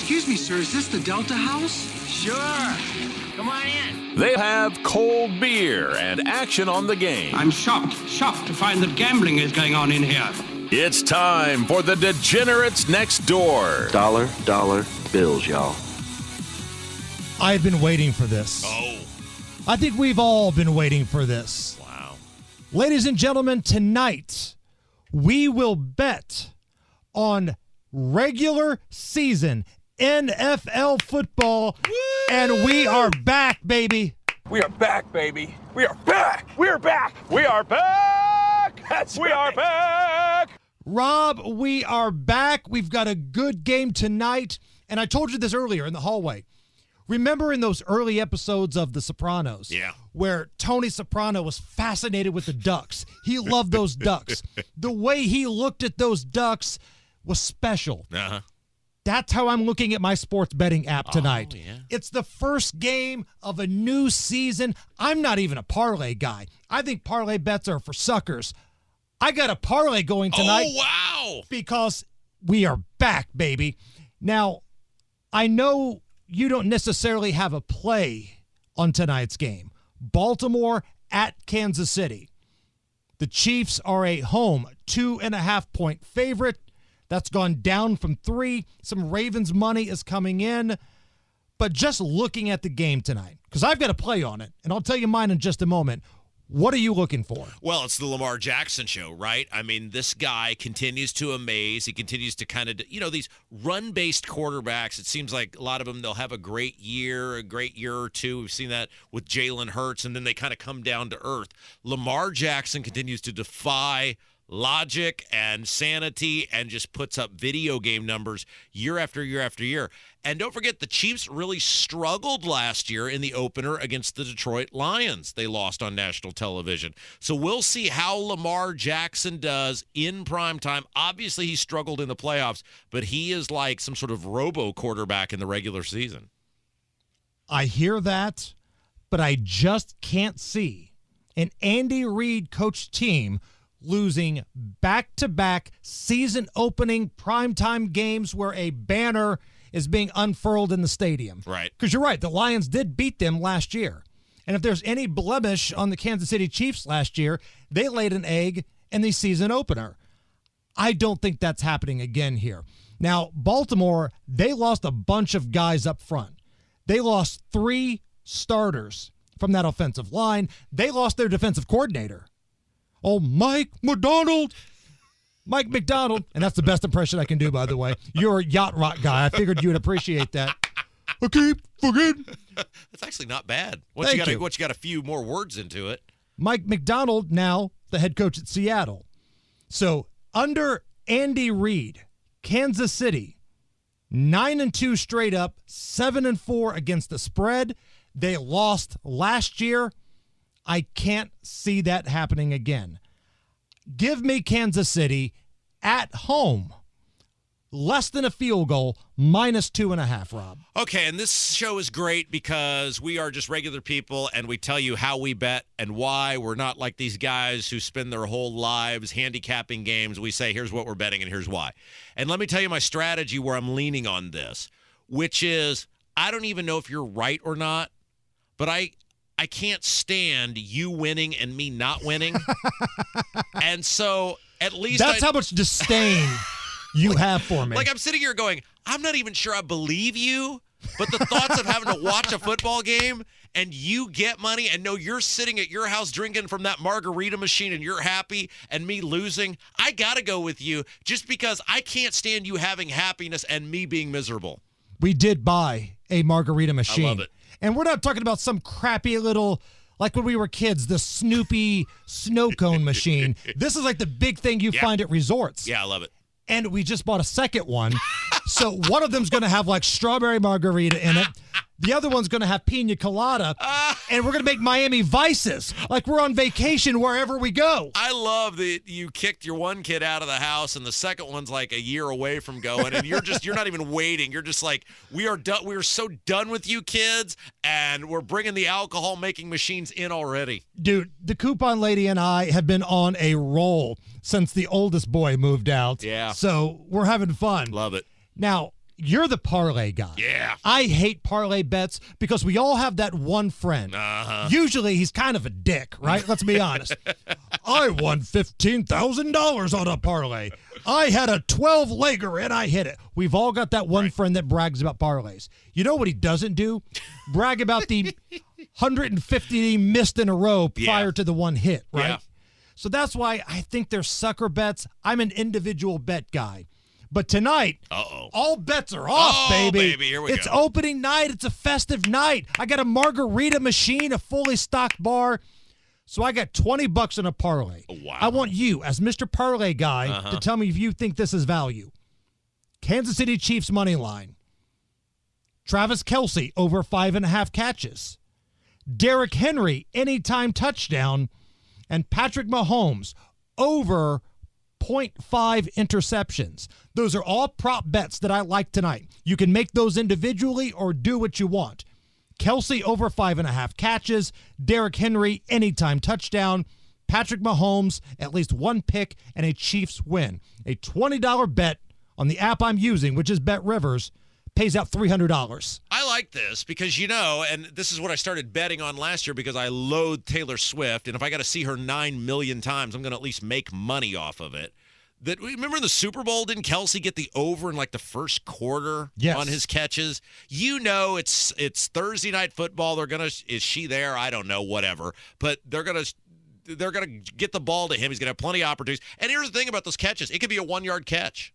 Excuse me, sir, is this the Delta House? Sure. Come on in. They have cold beer and action on the game. I'm shocked to find that gambling is going on in here. It's time for the Degenerates Next Door. Dollar bills, y'all. I've been waiting for this. Oh. I think we've all been waiting for this. Wow. Ladies and gentlemen, tonight we will bet on regular season NFL football. Woo! And we are back, baby. We are back, baby. We are back. We are back. We are back. We are back. Rob, we are back. We've got a good game tonight. And I told you this earlier in the hallway. Remember in those early episodes of The Sopranos? Yeah. Where Tony Soprano was fascinated with the ducks. He loved those ducks. The way he looked at those ducks was special. Uh-huh. That's how I'm looking at my sports betting app tonight. Oh, yeah. It's the first game of a new season. I'm not even a parlay guy. I think parlay bets are for suckers. I got a parlay going tonight. Oh, wow. Because we are back, baby. Now, I know you don't necessarily have a play on tonight's game. Baltimore at Kansas City. The Chiefs are a home 2.5-point favorite. That's gone down from 3. Some Ravens money is coming in. But just looking at the game tonight, because I've got a play on it, and I'll tell you mine in just a moment. What are you looking for? Well, it's the Lamar Jackson show, right? I mean, this guy continues to amaze. He continues to kind of, these run-based quarterbacks, it seems like a lot of them, they'll have a great year or two. We've seen that with Jalen Hurts, and then they kind of come down to earth. Lamar Jackson continues to defy logic and sanity and just puts up video game numbers year after year after year. And don't forget, the Chiefs really struggled last year in the opener against the Detroit Lions. They lost on national television. So we'll see how Lamar Jackson does in prime time. Obviously, he struggled in the playoffs, but he is like some sort of robo quarterback in the regular season. I hear that, but I just can't see an Andy Reid coached team losing back-to-back season-opening primetime games where a banner is being unfurled in the stadium. Right. Because you're right, the Lions did beat them last year. And if there's any blemish on the Kansas City Chiefs last year, they laid an egg in the season opener. I don't think that's happening again here. Now, Baltimore, they lost a bunch of guys up front. They lost 3 starters from that offensive line. They lost their defensive coordinator. Oh, Mike McDonald, and that's the best impression I can do, by the way. You're a yacht rock guy. I figured you would appreciate that. I keep forgetting. That's actually not bad. Once you got a few more words into it. Mike McDonald, now the head coach at Seattle. So under Andy Reid, Kansas City, 9-2 straight up, 7-4 against the spread. They lost last year. I can't see that happening again. Give me Kansas City at home. Less than a field goal, -2.5, Rob. Okay, and this show is great because we are just regular people and we tell you how we bet and why. We're not like these guys who spend their whole lives handicapping games. We say, here's what we're betting and here's why. And let me tell you my strategy where I'm leaning on this, which is I don't even know if you're right or not, but I can't stand you winning and me not winning. And so at least that's how much disdain you have for me. Like I'm sitting here going, I'm not even sure I believe you, but the thoughts of having to watch a football game and you get money and know you're sitting at your house drinking from that margarita machine and you're happy and me losing, I got to go with you just because I can't stand you having happiness and me being miserable. We did buy a margarita machine. I love it. And we're not talking about some crappy little, like when we were kids, the Snoopy snow cone machine. This is like the big thing you find at resorts. Yeah, I love it. And we just bought a second one. So one of them's going to have like strawberry margarita in it. The other one's going to have pina colada, and we're going to make Miami Vices like we're on vacation wherever we go. I love that you kicked your one kid out of the house, and the second one's like a year away from going, and you're not even waiting. You're just like, we are done. We are so done with you kids, and we're bringing the alcohol-making machines in already. Dude, the coupon lady and I have been on a roll since the oldest boy moved out. Yeah. So we're having fun. Love it. Now, you're the parlay guy. Yeah. I hate parlay bets because we all have that one friend. Usually he's kind of a dick, right? Let's be honest. I won $15,000 on a parlay. I had a 12-legger and I hit it. We've all got that one friend that brags about parlays. You know what he doesn't do? Brag about the 150 he missed in a row prior to the one hit, right? Yeah. So that's why I think they're sucker bets. I'm an individual bet guy. But tonight, all bets are off, baby. Here we It's go. opening night. It's a festive night. I got a margarita machine, a fully stocked bar. So I got $20 on a parlay. Wow. I want you, as Mr. Parlay Guy, to tell me if you think this is value. Kansas City Chiefs money line. Travis Kelce over 5.5 catches. Derrick Henry anytime touchdown. And Patrick Mahomes over 0.5 interceptions. Those are all prop bets that I like tonight. You can make those individually or do what you want. Kelce over 5.5 catches. Derrick Henry anytime touchdown. Patrick Mahomes at least one pick and a Chiefs win. A $20 bet on the app I'm using, which is Bet Rivers, pays out $300. I like this because, and this is what I started betting on last year because I loathe Taylor Swift, and if I got to see her 9 million times, I'm going to at least make money off of it. Remember the Super Bowl? Didn't Kelce get the over in like the first quarter on his catches? It's Thursday night football. Is she there? I don't know, whatever. But they're gonna get the ball to him. He's gonna have plenty of opportunities. And here's the thing about those catches: it could be a 1-yard catch.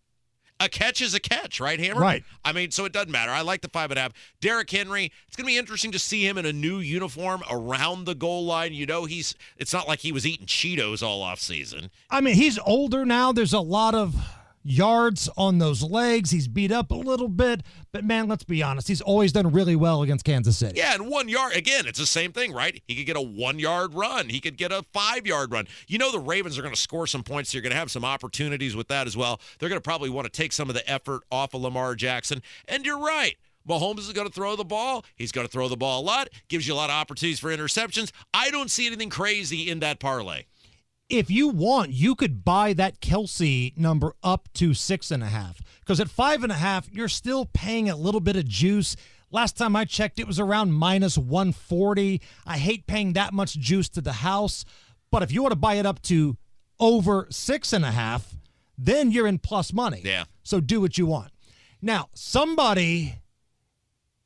A catch is a catch, right, Hammer? Right. I mean, so it doesn't matter. I like the 5.5. Derrick Henry, it's going to be interesting to see him in a new uniform around the goal line. It's not like he was eating Cheetos all off season. I mean, he's older now. There's a lot of yards on those legs. He's beat up a little bit. But, man, let's be honest. He's always done really well against Kansas City. Yeah, and 1 yard, again, it's the same thing, right? He could get a 1-yard run. He could get a 5-yard run. The Ravens are going to score some points. So you're going to have some opportunities with that as well. They're going to probably want to take some of the effort off of Lamar Jackson. And you're right. Mahomes is going to throw the ball. He's going to throw the ball a lot. Gives you a lot of opportunities for interceptions. I don't see anything crazy in that parlay. If you want, you could buy that Kelce number up to 6.5. Because at 5.5, you're still paying a little bit of juice. Last time I checked, it was around minus 140. I hate paying that much juice to the house. But if you want to buy it up to over 6.5, then you're in plus money. Yeah. So do what you want. Now, somebody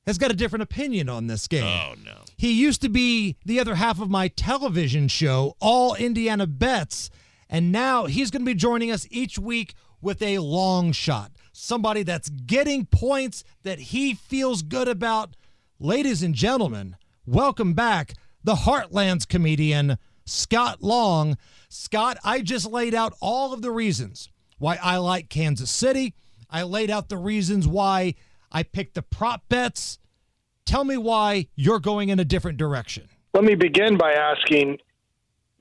has got a different opinion on this game. Oh, no. He used to be the other half of my television show, All Indiana Bets, and now he's going to be joining us each week with a long shot. Somebody that's getting points that he feels good about. Ladies and gentlemen, welcome back the Heartlands comedian, Scott Long. Scott, I just laid out all of the reasons why I like Kansas City. I laid out the reasons why I picked the prop bets. Tell me why you're going in a different direction. Let me begin by asking,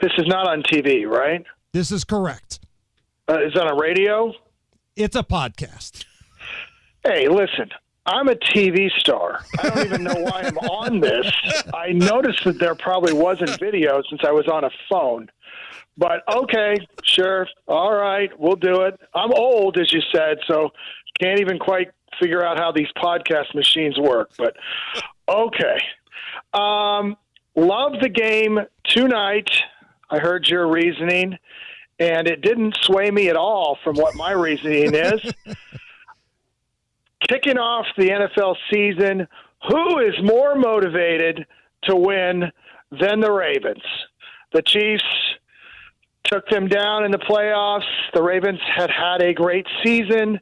this is not on TV, right? This is correct. Is it on a radio? It's a podcast. Hey, listen, I'm a TV star. I don't even know why I'm on this. I noticed that there probably wasn't video since I was on a phone. But okay, sure, all right, we'll do it. I'm old, as you said, so can't even quite figure out how these podcast machines work. But okay. Love the game tonight. I heard your reasoning, and it didn't sway me at all from what my reasoning is. Kicking off the NFL season, who is more motivated to win than the Ravens? The Chiefs took them down in the playoffs. The Ravens had a great season,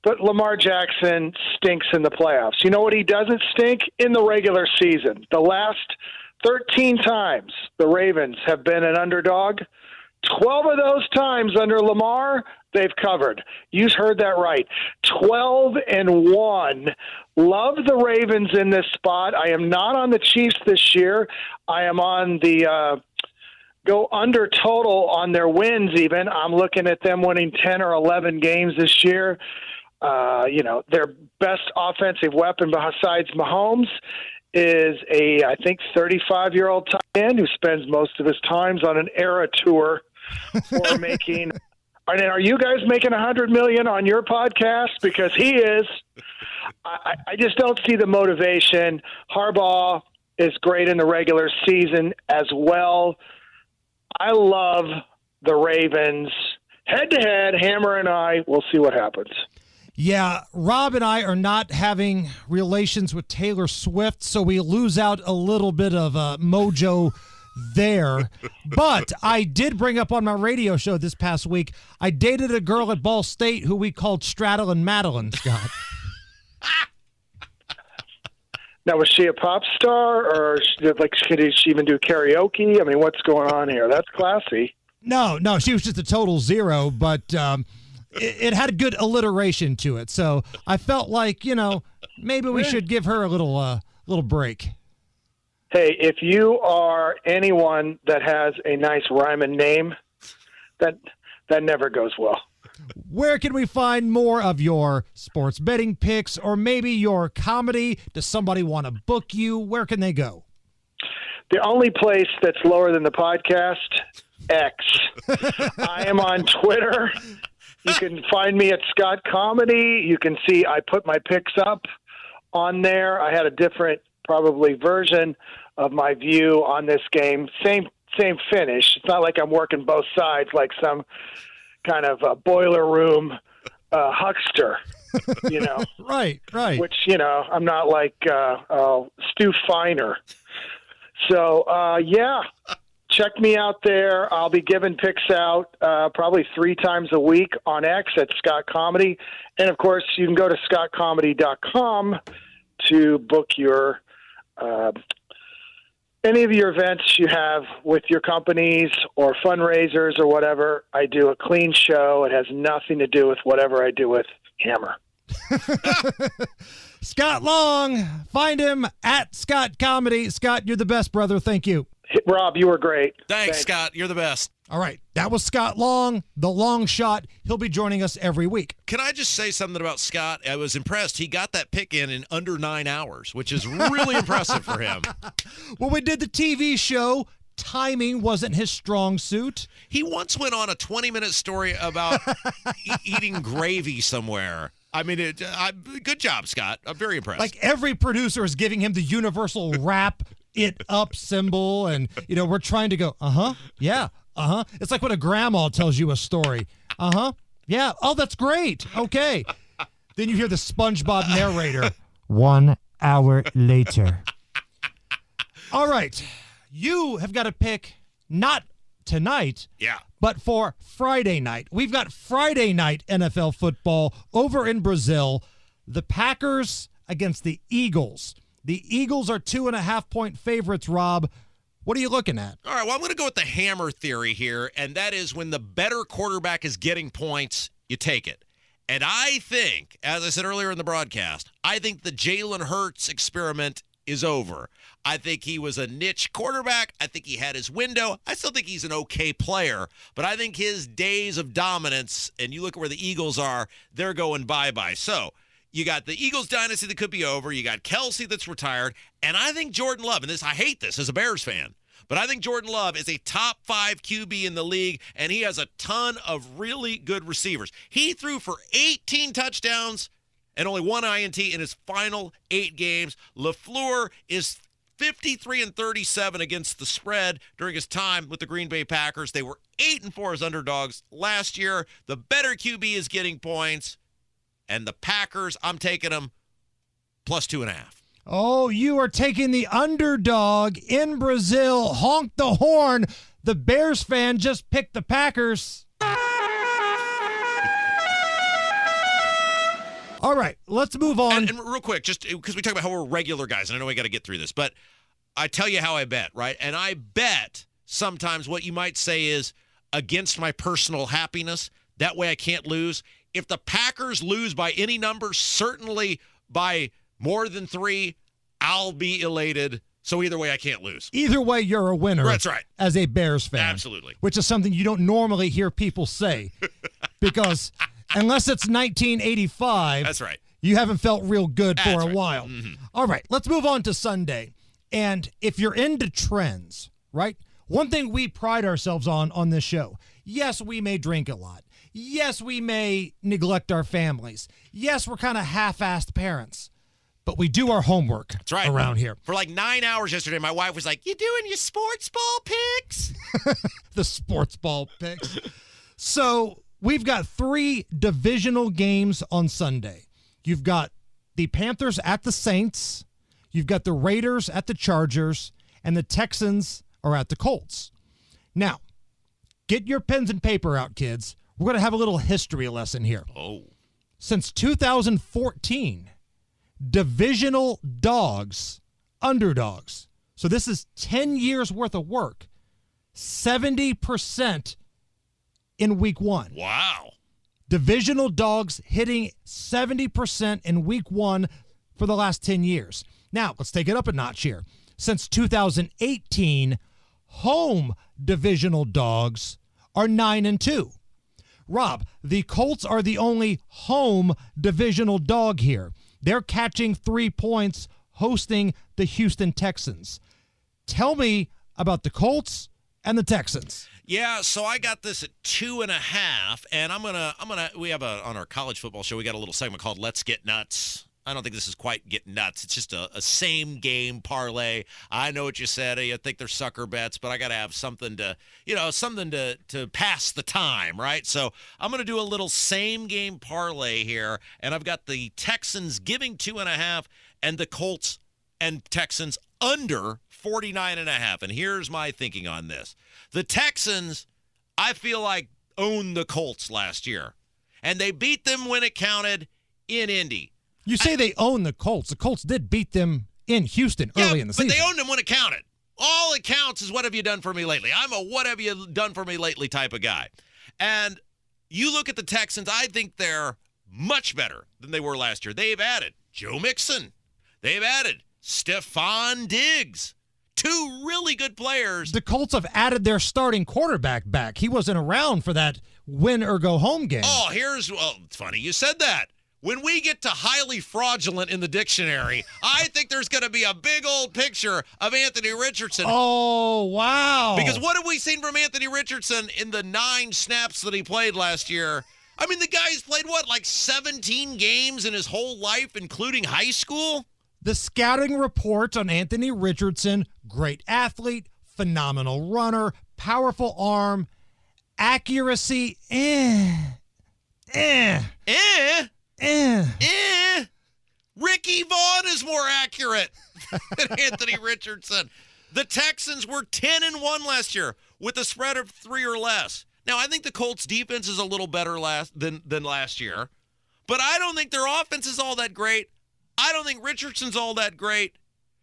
but Lamar Jackson stinks in the playoffs. You know what he doesn't stink? In the regular season. The last 13 times the Ravens have been an underdog, 12 of those times under Lamar, they've covered. You heard that right. 12-1. Love the Ravens in this spot. I am not on the Chiefs this year. I am on the go under total on their wins even. I'm looking at them winning 10 or 11 games this year. Their best offensive weapon besides Mahomes is I think, 35-year-old tight end who spends most of his times on an era tour or making And are you guys making $100 million on your podcast? Because he is. I just don't see the motivation. Harbaugh is great in the regular season as well. I love the Ravens. Head-to-head, Hammer and I, we'll see what happens. Yeah, Rob and I are not having relations with Taylor Swift, so we lose out a little bit of mojo there. But I did bring up on my radio show this past week, I dated a girl at Ball State who we called Straddle and Madeline, Scott. Now, was she a pop star, or did she even do karaoke? I mean, what's going on here? That's classy. No, she was just a total zero, but it had a good alliteration to it. So I felt like, maybe we should give her a little break. Hey, if you are anyone that has a nice rhyming name, that never goes well. Where can we find more of your sports betting picks or maybe your comedy? Does somebody want to book you? Where can they go? The only place that's lower than the podcast, X. I am on Twitter. You can find me at Scott Comedy. You can see I put my picks up on there. I had a different probably version of my view on this game. Same finish. It's not like I'm working both sides like some kind of a boiler room huckster, Right. Which, I'm not like Stu Feiner. So, check me out there. I'll be giving picks out probably 3 times a week on X at Scott Comedy. And, of course, you can go to scottcomedy.com to book your any of your events you have with your companies or fundraisers or whatever. I do a clean show. It has nothing to do with whatever I do with Hammer. Scott Long, find him at Scott Comedy. Scott, you're the best, brother. Thank you. Rob, you were great. Thanks, Scott. You're the best. All right. That was Scott Long, the long shot. He'll be joining us every week. Can I just say something about Scott? I was impressed. He got that pick in under 9 hours, which is really impressive for him. When we did the TV show, timing wasn't his strong suit. He once went on a 20-minute story about eating gravy somewhere. I mean, good job, Scott. I'm very impressed. Like every producer is giving him the universal wrap it up symbol, and we're trying to go, yeah, It's like when a grandma tells you a story. Yeah, oh, that's great. Okay. Then you hear the SpongeBob narrator. 1 hour later. All right. You have got to pick not tonight, but for Friday night. We've got Friday night NFL football over in Brazil. The Packers against the Eagles. The Eagles are 2.5-point favorites, Rob. What are you looking at? All right, well, I'm going to go with the hammer theory here, and that is when the better quarterback is getting points, you take it. And I think, as I said earlier in the broadcast, I think the Jalen Hurts experiment is over. I think he was a niche quarterback. I think he had his window. I still think he's an okay player, but I think his days of dominance, and you look at where the Eagles are, they're going bye-bye. So you got the Eagles dynasty that could be over. You got Kelsey that's retired. And I think Jordan Love, and I hate this as a Bears fan, but I think Jordan Love is a top 5 QB in the league, and he has a ton of really good receivers. He threw for 18 touchdowns and only 1 INT in his final 8 games. LaFleur is 53-37 against the spread during his time with the Green Bay Packers. They were 8-4 as underdogs last year. The better QB is getting points. And the Packers, I'm taking them plus 2.5. Oh, you are taking the underdog in Brazil. Honk the horn. The Bears fan just picked the Packers. All right, let's move on. And real quick, just because we talk about how we're regular guys, and I know we got to get through this, but I tell you how I bet, right? And I bet sometimes what you might say is against my personal happiness. That way I can't lose. If the Packers lose by any number, certainly by more than 3, I'll be elated. So either way, I can't lose. Either way, you're a winner. That's right. As a Bears fan. Absolutely. Which is something you don't normally hear people say. Because unless it's 1985. That's right. You haven't felt real good for a right. while. Mm-hmm. All right, let's move on to Sunday. And if you're into trends, right? One thing we pride ourselves on this show, yes, we may drink a lot. Yes, we may neglect our families. Yes, we're kind of half-assed parents. But we do our homework That's right. around here. For like 9 hours yesterday, my wife was like, "You doing your sports ball picks?" The sports ball picks. So we've got 3 divisional games on Sunday. You've got the Panthers at the Saints. You've got the Raiders at the Chargers. And the Texans are at the Colts. Now, get your pens and paper out, kids. We're going to have a little history lesson here. Oh. Since 2014, divisional dogs, underdogs. So this is 10 years worth of work. 70% in week 1. Wow. Divisional dogs hitting 70% in week 1 for the last 10 years. Now, let's take it up a notch here. Since 2018, home divisional dogs are 9-2. Rob, the Colts are the only home divisional dog here. They're catching 3 points, hosting the Houston Texans. Tell me about the Colts and the Texans. Yeah, so I got this at 2.5, and we have on our college football show, we got a little segment called Let's Get Nuts. I don't think this is quite getting nuts. It's just a same game parlay. I know what you said. I think they're sucker bets, but I got to have something to pass the time, right? So I'm going to do a little same game parlay here, and I've got the Texans giving 2.5 and the Colts and Texans under 49.5. And here's my thinking on this. The Texans, I feel like, owned the Colts last year, and they beat them when it counted in Indy. You say they own the Colts. The Colts did beat them in Houston early in the season. But they owned them when it counted. All it counts is what have you done for me lately. I'm a what have you done for me lately type of guy. And you look at the Texans, I think they're much better than they were last year. They've added Joe Mixon. They've added Stephon Diggs. 2 really good players. The Colts have added their starting quarterback back. He wasn't around for that win or go home game. Oh, it's funny you said that. When we get to highly fraudulent in the dictionary, I think there's going to be a big old picture of Anthony Richardson. Oh, wow. Because what have we seen from Anthony Richardson in the 9 snaps that he played last year? I mean, the guy's played, like 17 games in his whole life, including high school? The scouting report on Anthony Richardson, great athlete, phenomenal runner, powerful arm, accuracy, Ricky Vaughn is more accurate than Anthony Richardson. The Texans were 10-1 last year with a spread of 3 or less. Now, I think the Colts' defense is a little better than last year, but I don't think their offense is all that great. I don't think Richardson's all that great.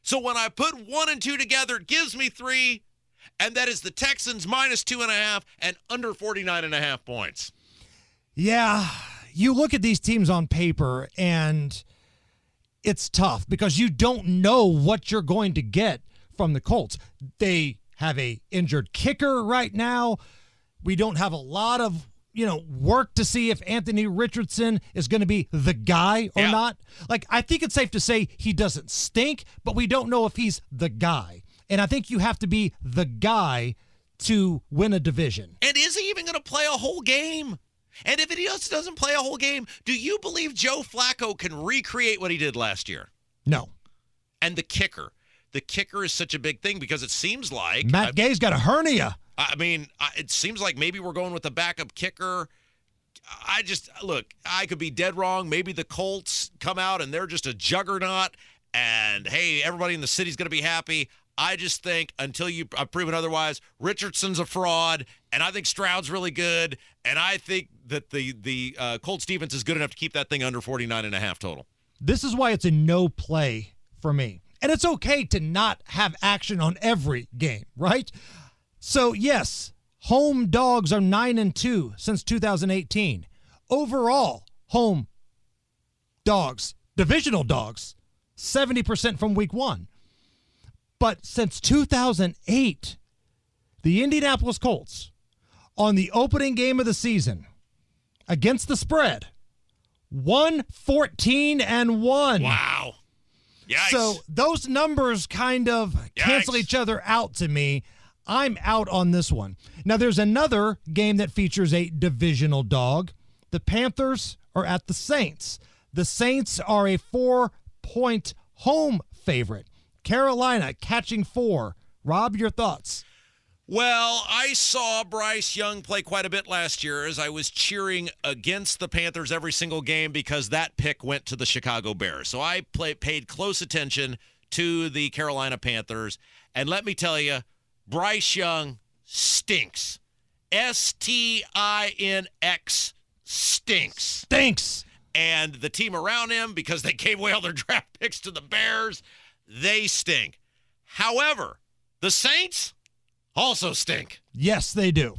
So when I put 1 and 2 together, it gives me 3, and that is the Texans minus 2.5 and under 49.5 points. Yeah, you look at these teams on paper, and it's tough because you don't know what you're going to get from the Colts. They have a injured kicker right now. We don't have a lot of work to see if Anthony Richardson is going to be the guy or not. Like, I think it's safe to say he doesn't stink, but we don't know if he's the guy. And I think you have to be the guy to win a division. And is he even going to play a whole game? And if he doesn't play a whole game, do you believe Joe Flacco can recreate what he did last year? No. And the kicker. The kicker is such a big thing because it seems like Matt Gay's got a hernia. I mean, it seems like maybe we're going with a backup kicker. I could be dead wrong. Maybe the Colts come out and they're just a juggernaut and, hey, everybody in the city's going to be happy. I just think until you have proven otherwise, Richardson's a fraud, and I think Stroud's really good, and I think that the Colts defense is good enough to keep that thing under 49.5 total. This is why it's a no play for me. And it's okay to not have action on every game, right? So, yes, home dogs are 9-2 since 2018. Overall, home dogs, divisional dogs, 70% from week 1. But since 2008, the Indianapolis Colts, on the opening game of the season, against the spread, 1-14-1. Wow. Yikes. So those numbers kind of cancel each other out to me. I'm out on this one. Now, there's another game that features a divisional dog. The Panthers are at the Saints. The Saints are a 4-point home favorite. Carolina catching 4. Rob, your thoughts? Well, I saw Bryce Young play quite a bit last year as I was cheering against the Panthers every single game because that pick went to the Chicago Bears. So I paid close attention to the Carolina Panthers. And let me tell you, Bryce Young stinks. S-T-I-N-X stinks. Stinks. And the team around him, because they gave away all their draft picks to the Bears, they stink. However, the Saints also stink. Yes, they do.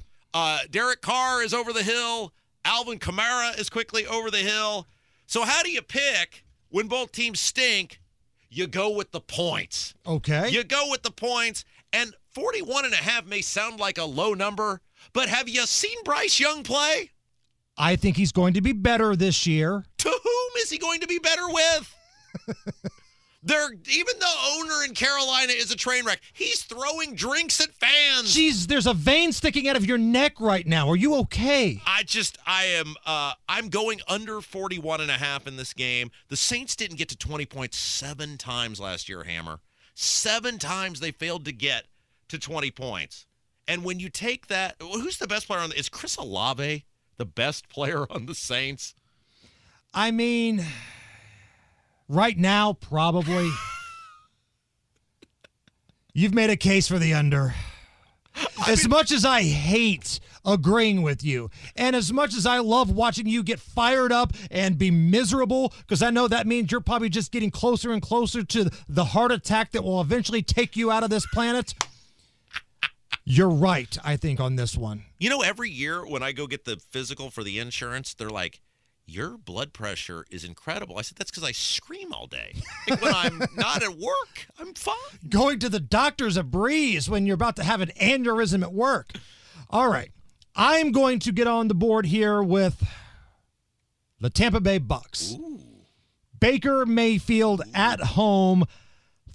Derek Carr is over the hill. Alvin Kamara is quickly over the hill. So how do you pick when both teams stink? You go with the points. Okay. You go with the points. And 41.5 may sound like a low number, but have you seen Bryce Young play? I think he's going to be better this year. To whom is he going to be better with? Even the owner in Carolina is a train wreck. He's throwing drinks at fans. Jeez, there's a vein sticking out of your neck right now. Are you okay? I'm going under 41.5 in this game. The Saints didn't get to 20 points 7 times last year, Hammer. 7 times they failed to get to 20 points. And when you take that, who's the best player on is Chris Olave the best player on the Saints? I mean, right now, probably. You've made a case for the under. As much as I hate agreeing with you, and as much as I love watching you get fired up and be miserable, because I know that means you're probably just getting closer and closer to the heart attack that will eventually take you out of this planet. You're right, I think, on this one. You know, every year when I go get the physical for the insurance, they're like, your blood pressure is incredible. I said, that's because I scream all day. Like when I'm not at work, I'm fine. Going to the doctor's a breeze when you're about to have an aneurysm at work. All right. I'm going to get on the board here with the Tampa Bay Bucks. Ooh. Baker Mayfield at home,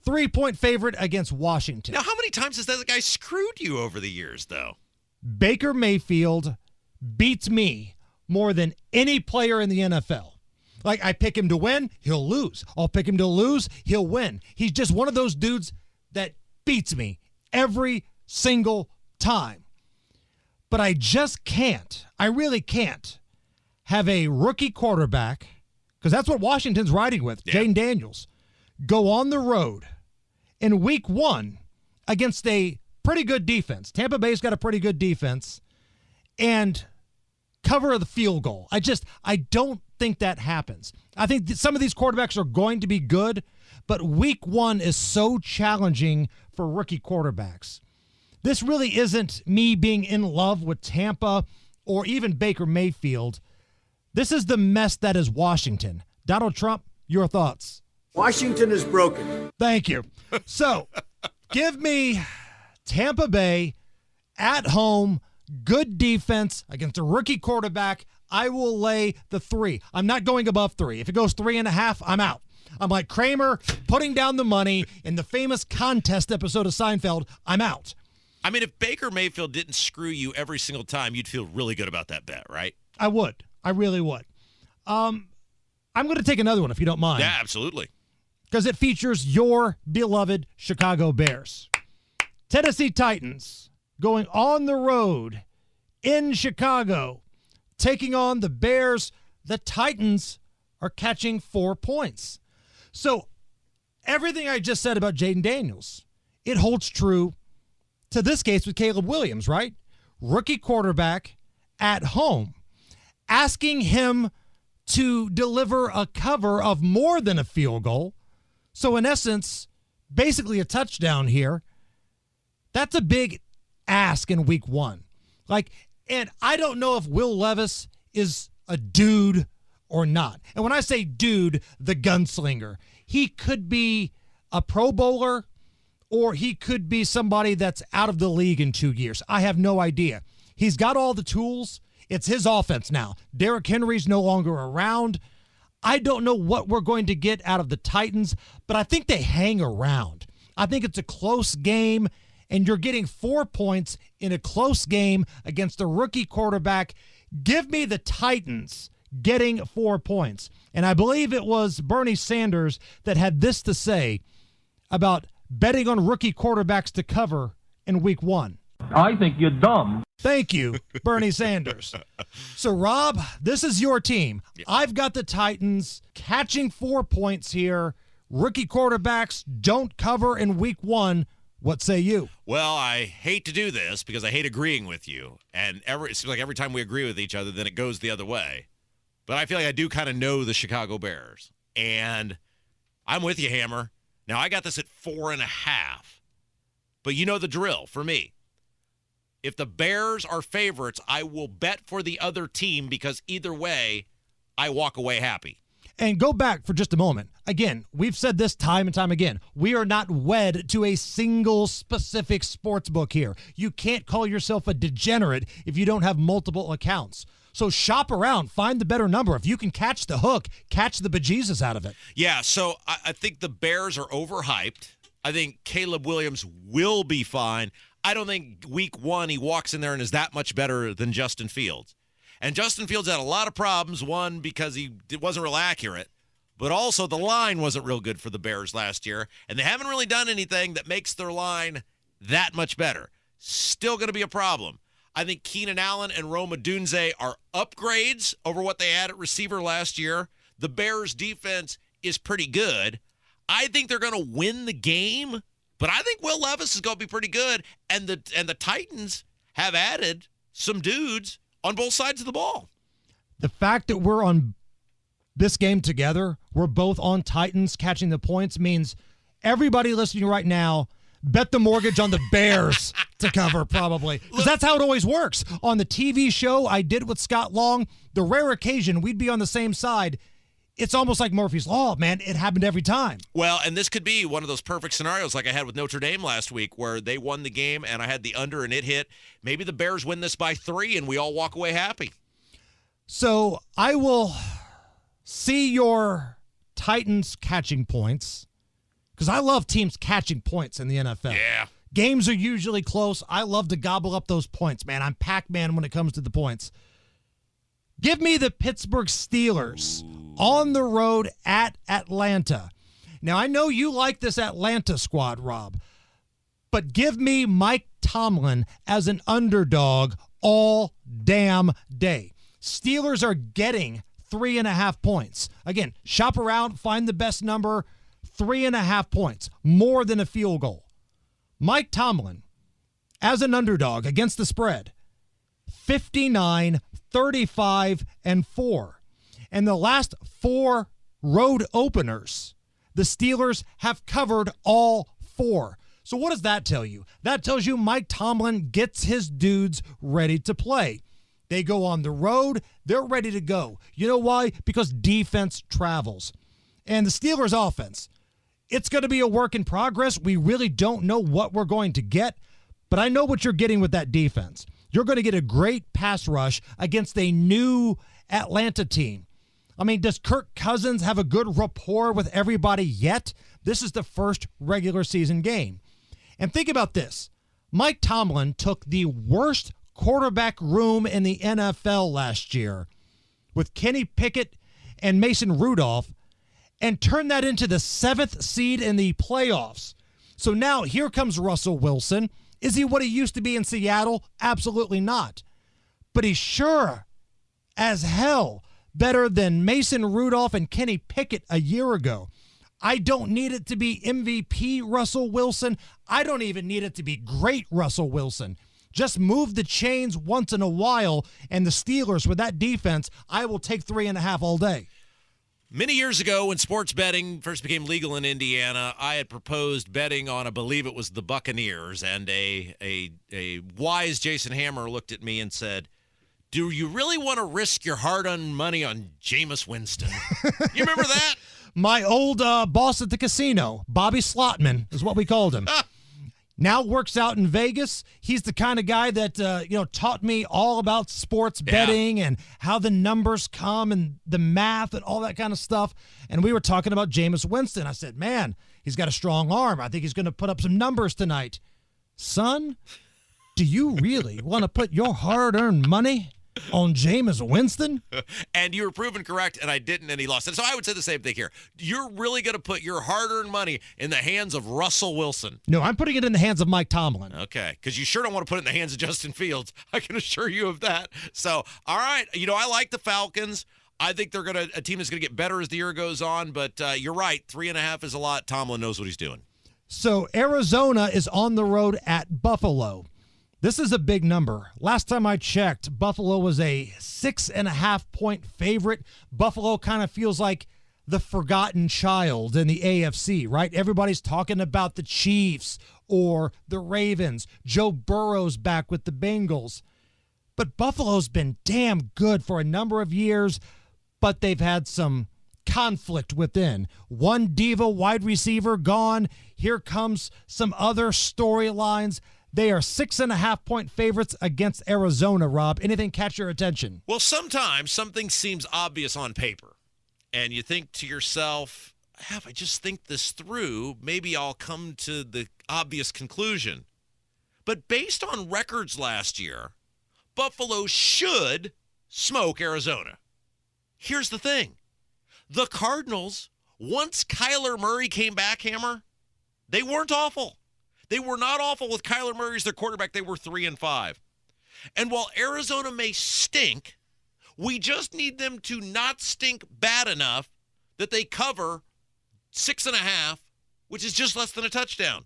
3-point favorite against Washington. Now, how many times has that guy screwed you over the years, though? Baker Mayfield beats me more than any player in the NFL. Like, I pick him to win, he'll lose. I'll pick him to lose, he'll win. He's just one of those dudes that beats me every single time. But I just can't, I really can't, have a rookie quarterback, because that's what Washington's riding with, Jaden Daniels, go on the road in week 1 against a pretty good defense. Tampa Bay's got a pretty good defense, and cover the field goal. I don't think that happens. I think some of these quarterbacks are going to be good, but week 1 is so challenging for rookie quarterbacks. This really isn't me being in love with Tampa or even Baker Mayfield. This is the mess that is Washington. Donald Trump, your thoughts? Washington is broken. Thank you. So, give me Tampa Bay at home, good defense against a rookie quarterback. I will lay the 3. I'm not going above 3. If it goes 3.5, I'm out. I'm like Kramer putting down the money in the famous contest episode of Seinfeld. I'm out. I mean, if Baker Mayfield didn't screw you every single time, you'd feel really good about that bet, right? I would. I really would. I'm going to take another one if you don't mind. Yeah, absolutely. Because it features your beloved Chicago Bears. Tennessee Titans going on the road in Chicago, taking on the Bears. The Titans are catching 4 points. So everything I just said about Jaden Daniels, it holds true to this case with Caleb Williams, right? Rookie quarterback at home. Asking him to deliver a cover of more than a field goal. So in essence, basically a touchdown here. That's a big ask in week 1. And I don't know if Will Levis is a dude or not. And when I say dude, the gunslinger, he could be a Pro Bowler or he could be somebody that's out of the league in 2 years. I have no idea. He's got all the tools. It's his offense now. Derrick Henry's no longer around. I don't know what we're going to get out of the Titans, but I think they hang around. I think it's a close game, and you're getting 4 points in a close game against a rookie quarterback. Give me the Titans getting 4 points. And I believe it was Bernie Sanders that had this to say about betting on rookie quarterbacks to cover in week 1. I think you're dumb. Thank you, Bernie Sanders. So, Rob, this is your team. I've got the Titans catching 4 points here. Rookie quarterbacks don't cover in week 1. What say you? Well, I hate to do this because I hate agreeing with you. And it seems like every time we agree with each other, then it goes the other way. But I feel like I do kind of know the Chicago Bears. And I'm with you, Hammer. Now, I got this at 4.5. But you know the drill for me. If the Bears are favorites, I will bet for the other team because either way, I walk away happy. And go back for just a moment. Again, we've said this time and time again. We are not wed to a single specific sports book here. You can't call yourself a degenerate if you don't have multiple accounts. So shop around, find the better number. If you can catch the hook, catch the bejesus out of it. Yeah, so I think the Bears are overhyped. I think Caleb Williams will be fine. I don't think week 1 he walks in there and is that much better than Justin Fields. And Justin Fields had a lot of problems, one, because he wasn't real accurate, but also the line wasn't real good for the Bears last year, and they haven't really done anything that makes their line that much better. Still going to be a problem. I think Keenan Allen and Rome Odunze are upgrades over what they had at receiver last year. The Bears' defense is pretty good. I think they're going to win the game, but I think Will Levis is going to be pretty good, and the Titans have added some dudes on both sides of the ball. The fact that we're on this game together, we're both on Titans catching the points, means everybody listening right now, bet the mortgage on the Bears to cover, probably. Because that's how it always works. On the TV show I did with Scott Long, the rare occasion we'd be on the same side, it's almost like Murphy's Law, man. It happened every time. Well, and this could be one of those perfect scenarios like I had with Notre Dame last week where they won the game and I had the under and it hit. Maybe the Bears win this by 3 and we all walk away happy. So I will see your Titans catching points because I love teams catching points in the NFL. Yeah. Games are usually close. I love to gobble up those points, man. I'm Pac-Man when it comes to the points. Give me the Pittsburgh Steelers on the road at Atlanta. Now, I know you like this Atlanta squad, Rob, but give me Mike Tomlin as an underdog all damn day. Steelers are getting 3.5 points. Again, shop around, find the best number, 3.5 points, more than a field goal. Mike Tomlin as an underdog against the spread, 59, 35, and 4. And the last 4 road openers, the Steelers have covered all 4. So what does that tell you? That tells you Mike Tomlin gets his dudes ready to play. They go on the road, they're ready to go. You know why? Because defense travels. And the Steelers offense, it's going to be a work in progress. We really don't know what we're going to get, but I know what you're getting with that defense. You're going to get a great pass rush against a new Atlanta team. I mean, does Kirk Cousins have a good rapport with everybody yet? This is the first regular season game. And think about this. Mike Tomlin took the worst quarterback room in the NFL last year with Kenny Pickett and Mason Rudolph and turned that into the 7th seed in the playoffs. So now here comes Russell Wilson. Is he what he used to be in Seattle? Absolutely not. But he's sure as hell better than Mason Rudolph and Kenny Pickett a year ago. I don't need it to be MVP Russell Wilson. I don't even need it to be great Russell Wilson. Just move the chains once in a while, and the Steelers, with that defense, I will take 3.5 all day. Many years ago, when sports betting first became legal in Indiana, I had proposed betting on, I believe it was the Buccaneers, and a wise Jason Hammer looked at me and said, "Do you really want to risk your hard-earned money on Jameis Winston?" You remember that? My old boss at the casino, Bobby Slotman, is what we called him. Now works out in Vegas. He's the kind of guy that taught me all about sports betting and how the numbers come and the math and all that kind of stuff. And we were talking about Jameis Winston. I said, man, he's got a strong arm. I think he's going to put up some numbers tonight. son, do you really want to put your hard-earned money on Jameis Winston? And you were proven correct, and I didn't, and he lost. And so I would say the same thing here. You're really going to put your hard-earned money in the hands of Russell Wilson. No, I'm putting it in the hands of Mike Tomlin. Okay, because you sure don't want to put it in the hands of Justin Fields. I can assure you of that. So, all right, I like the Falcons. I think they're a team that's going to get better as the year goes on, but you're right. 3.5 is a lot. Tomlin knows what he's doing. So Arizona is on the road at Buffalo. This is a big number. Last time I checked, Buffalo was a 6.5-point favorite. Buffalo kind of feels like the forgotten child in the AFC, right? Everybody's talking about the Chiefs or the Ravens. Joe Burrow's back with the Bengals. But Buffalo's been damn good for a number of years, but they've had some conflict within. One diva wide receiver gone. Here comes some other storylines. They are 6.5-point favorites against Arizona, Rob. Anything catch your attention? Well, sometimes something seems obvious on paper, and you think to yourself, if I just think this through, maybe I'll come to the obvious conclusion. But based on records last year, Buffalo should smoke Arizona. Here's the thing. The Cardinals, once Kyler Murray came back, Hammer, they weren't awful. They were not awful with Kyler Murray as their quarterback. They were 3-5. And while Arizona may stink, we just need them to not stink bad enough that they cover 6.5, which is just less than a touchdown.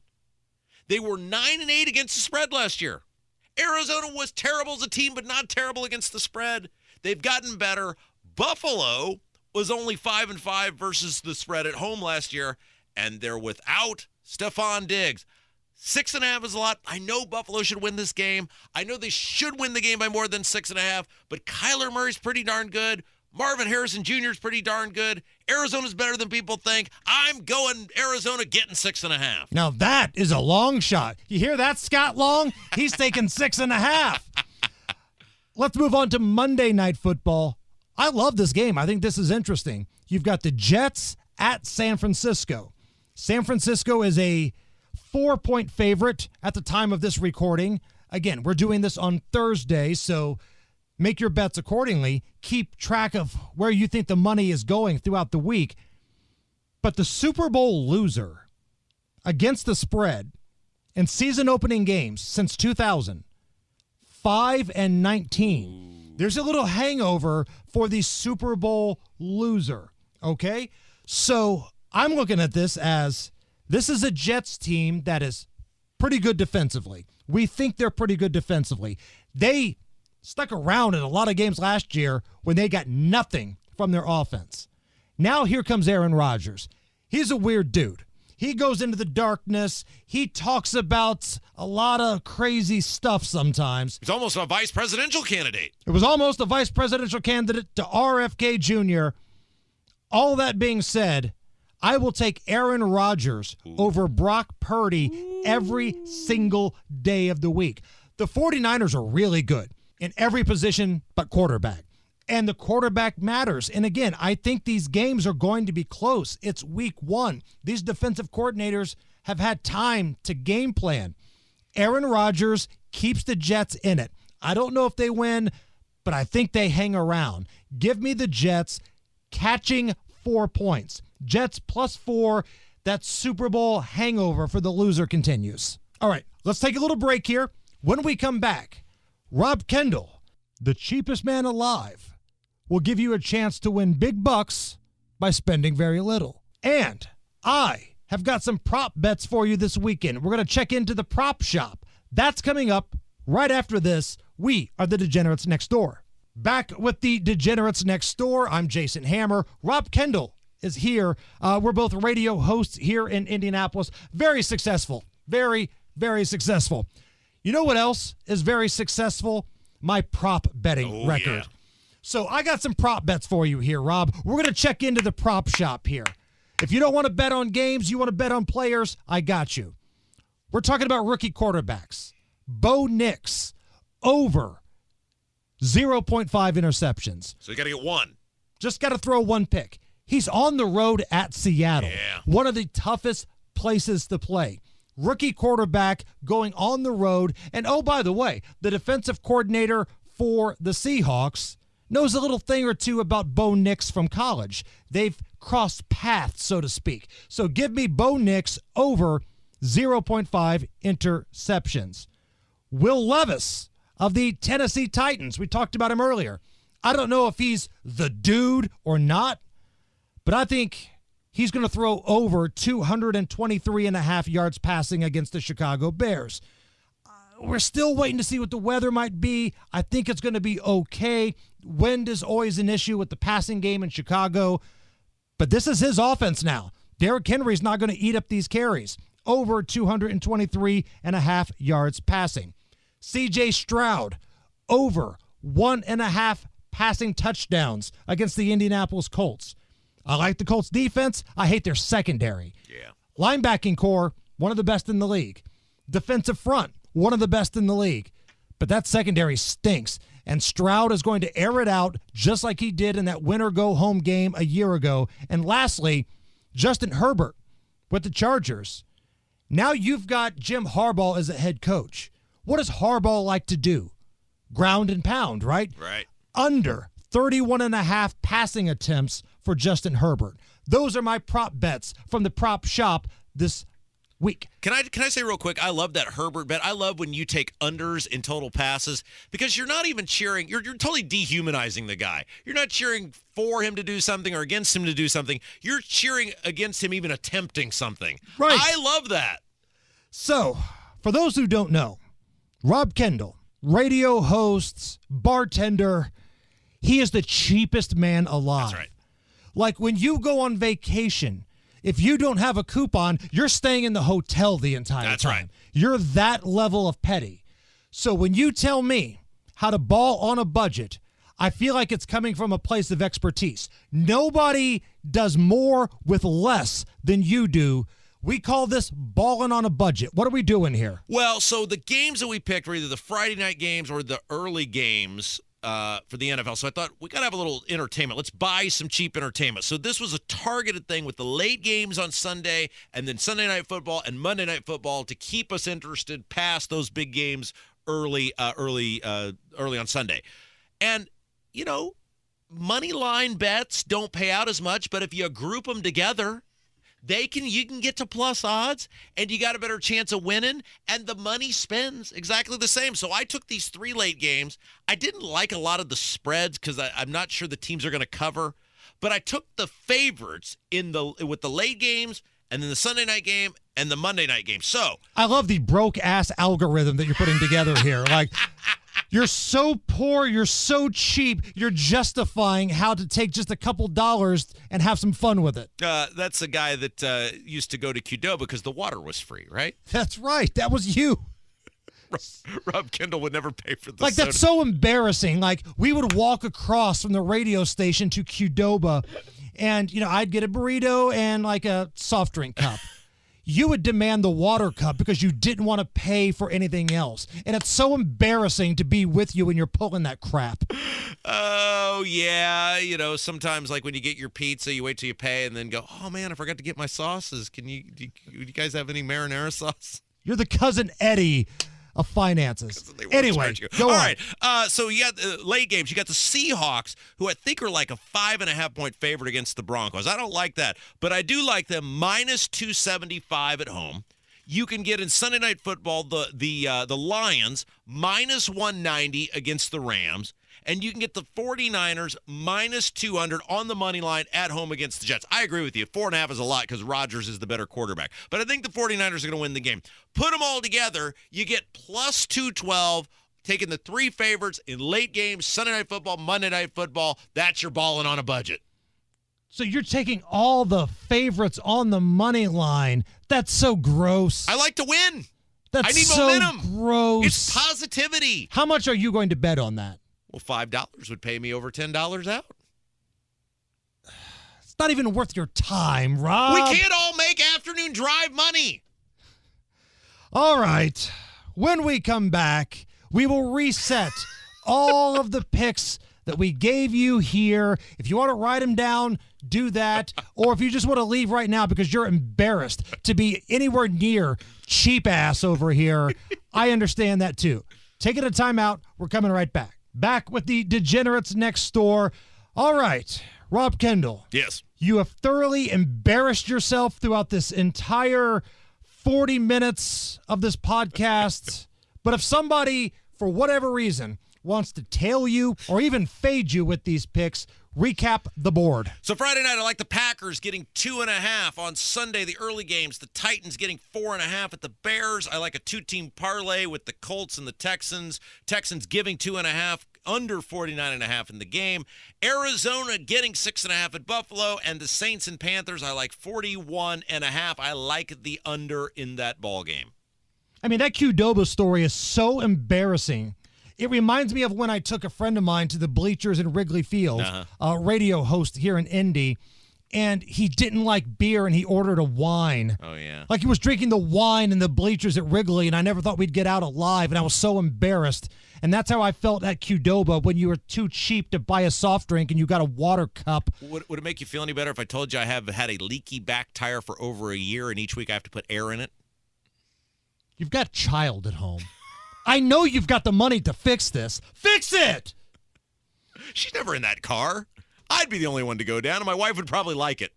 They were 9-8 against the spread last year. Arizona was terrible as a team, but not terrible against the spread. They've gotten better. Buffalo was only 5-5 versus the spread at home last year, and they're without Stephon Diggs. 6.5 is a lot. I know Buffalo should win this game. I know they should win the game by more than 6.5, but Kyler Murray's pretty darn good. Marvin Harrison Jr. is pretty darn good. Arizona's better than people think. I'm going Arizona getting 6.5. Now that is a long shot. You hear that, Scott Long? He's taking 6.5. Let's move on to Monday Night Football. I love this game. I think this is interesting. You've got the Jets at San Francisco. San Francisco is a 4-point favorite at the time of this recording. Again, we're doing this on Thursday, so make your bets accordingly. Keep track of where you think the money is going throughout the week. But the Super Bowl loser against the spread in season opening games since 2000, 5-19. There's a little hangover for the Super Bowl loser, okay? So I'm looking at this as this is a Jets team that is pretty good defensively. We think they're pretty good defensively. They stuck around in a lot of games last year when they got nothing from their offense. Now here comes Aaron Rodgers. He's a weird dude. He goes into the darkness. He talks about a lot of crazy stuff sometimes. He's almost a vice presidential candidate. It was almost a vice presidential candidate to RFK Jr. All that being said, I will take Aaron Rodgers over Brock Purdy every single day of the week. The 49ers are really good in every position but quarterback. And the quarterback matters. And again, I think these games are going to be close. It's week 1. These defensive coordinators have had time to game plan. Aaron Rodgers keeps the Jets in it. I don't know if they win, but I think they hang around. Give me the Jets catching 4 points. Jets +4. That Super Bowl hangover for the loser continues. All right, let's take a little break here. When we come back, Rob Kendall, the cheapest man alive, will give you a chance to win big bucks by spending very little. And I have got some prop bets for you this weekend. We're going to check into the prop shop. That's coming up right after this. We are the Degenerates Next Door. Back with the Degenerates Next Door. I'm Jason Hammer. Rob Kendall is here. We're both radio hosts here in Indianapolis. Very successful. Very, very successful. You know what else is very successful? My prop betting record. Yeah. So I got some prop bets for you here, Rob. We're going to check into the prop shop here. If you don't want to bet on games, you want to bet on players, I got you. We're talking about rookie quarterbacks. Bo Nix, over 0.5 interceptions. So you got to get one. Just got to throw one pick. He's on the road at Seattle, one of the toughest places to play. rookie quarterback going on the road. And oh, by the way, the defensive coordinator for the Seahawks knows a little thing or two about Bo Nix from college. They've crossed paths, so to speak. So give me Bo Nix over 0.5 interceptions. Will Levis of the Tennessee Titans, we talked about him earlier. I don't know if he's the dude or not, but I think he's going to throw over 223.5 yards passing against the Chicago Bears. We're still waiting to see what the weather might be. I think it's going to be okay. Wind is always an issue with the passing game in Chicago, but this is his offense now. Derrick Henry's not going to eat up these carries. Over 223.5 yards passing. C.J. Stroud, over 1.5 passing touchdowns against the Indianapolis Colts. I like the Colts defense. I hate their secondary. Yeah. Linebacking core, one of the best in the league. Defensive front, one of the best in the league. But that secondary stinks. And Stroud is going to air it out just like he did in that winner-go-home game a year ago. And lastly, Justin Herbert with the Chargers. Now you've got Jim Harbaugh as a head coach. What does Harbaugh like to do? Ground and pound, right? Right. Under 31.5 passing attempts for Justin Herbert. Those are my prop bets from the prop shop this week. Can I say real quick, I love that Herbert bet. I love when you take unders in total passes because you're not even cheering. You're totally dehumanizing the guy. You're not cheering for him to do something or against him to do something. You're cheering against him even attempting something. Right. I love that. So, for those who don't know, Rob Kendall, radio host, bartender, he is the cheapest man alive. That's right. Like when you go on vacation, if you don't have a coupon, you're staying in the hotel the entire That's time. right. You're that level of petty. So when you tell me how to ball on a budget, I feel like it's coming from a place of expertise. Nobody does more with less than you do. We call this balling on a budget. What are we doing here? Well, so the games that we picked were either the Friday night games or the early games for the NFL. So I thought we got to have a little entertainment. Let's buy some cheap entertainment. So this was a targeted thing with the late games on Sunday and then Sunday Night Football and Monday Night Football to keep us interested past those big games early on Sunday. And, you know, money line bets don't pay out as much, but if you group them together, you can get to plus odds and you got a better chance of winning and the money spends exactly the same. So I took these 3 late games. I didn't like a lot of the spreads because I'm not sure the teams are going to cover, but I took the favorites with the late games and then the Sunday night game and the Monday night game. So I love the broke ass algorithm that you're putting together here. Like, you're so poor, you're so cheap, you're justifying how to take just a couple dollars and have some fun with it. that's a guy that used to go to Qdoba because the water was free, right? That's right. That was you. Rob Kendall would never pay for this. Like, that's so embarrassing. Like, we would walk across from the radio station to Qdoba, and, you know, I'd get a burrito and, like, a soft drink cup. You would demand the water cup because you didn't want to pay for anything else. And it's so embarrassing to be with you when you're pulling that crap. Oh, yeah. You know, sometimes, like, when you get your pizza, you wait till you pay and then go, oh, man, I forgot to get my sauces. Do you guys have any marinara sauce? You're the cousin Eddie of finances. Anyway, go on. All right. So you got late games. You got the Seahawks, who I think are like a 5.5-point favorite against the Broncos. I don't like that, but I do like them minus 275 at home. You can get in Sunday Night Football the Lions minus 190 against the Rams. And you can get the 49ers minus 200 on the money line at home against the Jets. I agree with you. 4.5 is a lot because Rodgers is the better quarterback. But I think the 49ers are going to win the game. Put them all together, you get plus 212, taking the 3 favorites in late games, Sunday Night Football, Monday Night Football. That's your balling on a budget. So you're taking all the favorites on the money line. That's so gross. I like to win. That's I need so momentum. Gross. It's positivity. How much are you going to bet on that? Well, $5 would pay me over $10 out. It's not even worth your time, Rob. We can't all make afternoon drive money. All right. When we come back, we will reset all of the picks that we gave you here. If you want to write them down, do that. Or if you just want to leave right now because you're embarrassed to be anywhere near cheap ass over here, I understand that too. Taking a timeout. We're coming right back. Back with the Degenerates Next Door. All right, Rob Kendall. Yes. You have thoroughly embarrassed yourself throughout this entire 40 minutes of this podcast. But if somebody, for whatever reason, wants to tail you or even fade you with these picks, recap the board. So Friday night, I like the Packers getting 2.5. On Sunday, the early games, the Titans getting 4.5 at the Bears. I like a two-team parlay with the Colts and the Texans. Texans giving 2.5, under 49.5 in the game. Arizona getting 6.5 at Buffalo, and the Saints and Panthers, I like 41.5. I like the under in that ball game. I mean, that Qdoba story is so embarrassing. It reminds me of when I took a friend of mine to the bleachers in Wrigley Field, a radio host here in Indy, and he didn't like beer and he ordered a wine. Oh, yeah. Like he was drinking the wine in the bleachers at Wrigley, and I never thought we'd get out alive, and I was so embarrassed. And that's how I felt at Qdoba when you were too cheap to buy a soft drink and you got a water cup. Would it make you feel any better if I told you I have had a leaky back tire for over a year and each week I have to put air in it? You've got a child at home. I know you've got the money to fix this. Fix it! She's never in that car. I'd be the only one to go down, and my wife would probably like it.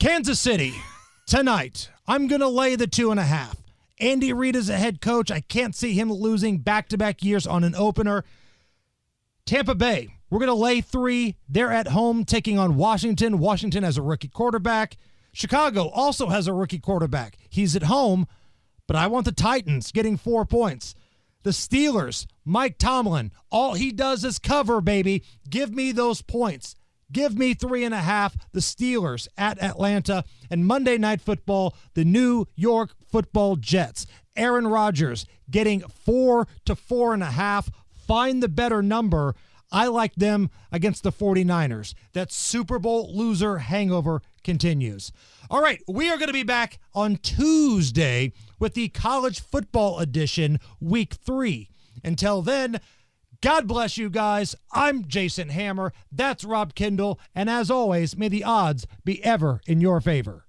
Kansas City, tonight, I'm going to lay the 2.5. Andy Reid is a head coach. I can't see him losing back-to-back years on an opener. Tampa Bay, we're going to lay 3. They're at home taking on Washington. Washington has a rookie quarterback. Chicago also has a rookie quarterback. He's at home, but I want the Titans getting 4 points. The Steelers, Mike Tomlin, all he does is cover, baby. Give me those points. Give me 3.5, the Steelers at Atlanta. And Monday Night Football, the New York Football Jets. Aaron Rodgers getting 4 to 4.5. Find the better number. I like them against the 49ers. That Super Bowl loser hangover continues. All right, we are going to be back on Tuesday with the college football edition, week 3. Until then, God bless you guys. I'm Jason Hammer. That's Rob Kendall. And as always, may the odds be ever in your favor.